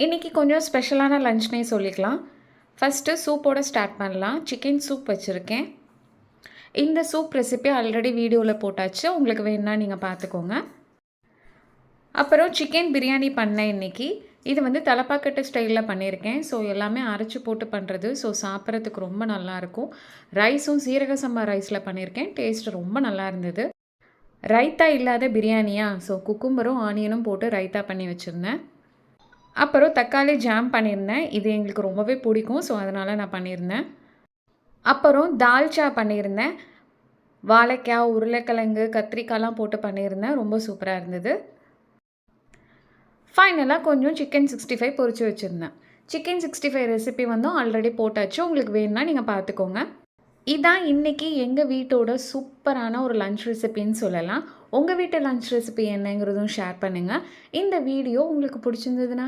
இன்றைக்கி கொஞ்சம் ஸ்பெஷலான லஞ்ச்னே சொல்லிக்கலாம். ஃபஸ்ட்டு சூப்போட ஸ்டார்ட் பண்ணலாம். சிக்கன் சூப் வச்சுருக்கேன். இந்த சூப் ரெசிபி ஆல்ரெடி வீடியோவில் போட்டாச்சு. உங்களுக்கு வேணுன்னா நீங்கள் பார்த்துக்கோங்க. அப்புறம் சிக்கன் பிரியாணி பண்ணேன் இன்றைக்கி. இது வந்து தலப்பாக்கட்டு ஸ்டைலில் பண்ணியிருக்கேன். ஸோ எல்லாமே அரைச்சி போட்டு பண்ணுறது. ஸோ சாப்பிட்றதுக்கு ரொம்ப நல்லாயிருக்கும். ரைஸும் சீரக சம்பா ரைஸில் பண்ணியிருக்கேன். டேஸ்ட் ரொம்ப நல்லா இருந்தது. ரைத்தா இல்லாத பிரியாணியா? ஸோ குக்கும்பரும் ஆனியனும் போட்டு ரைத்தா பண்ணி வச்சுருந்தேன். அப்புறம் தக்காளி ஜாம் பண்ணியிருந்தேன். இது எங்களுக்கு ரொம்பவே பிடிக்கும். ஸோ அதனால் நான் பண்ணியிருந்தேன். அப்புறம் தால்ச்சா பண்ணியிருந்தேன். வாழைக்காய், உருளைக்கிழங்கு, கத்திரிக்காய்லாம் போட்டு பண்ணியிருந்தேன். ரொம்ப சூப்பராக இருந்தது. ஃபைனலாக கொஞ்சம் சிக்கன் 65 பொரிச்சு வச்சுருந்தேன். சிக்கன் 65 ரெசிபி வந்து ஆல்ரெடி போட்டாச்சு. உங்களுக்கு வேணும்னா நீங்கள் பார்த்துக்கோங்க. இதான் இன்றைக்கி எங்கள் வீட்டோட சூப்பரான ஒரு லன்ச் ரெசிபின்னு சொல்லலாம். உங்கள் வீட்டு லன்ச் ரெசிபி என்னங்கிறதும் ஷேர் பண்ணுங்கள். இந்த வீடியோ உங்களுக்கு பிடிச்சிருந்ததுன்னா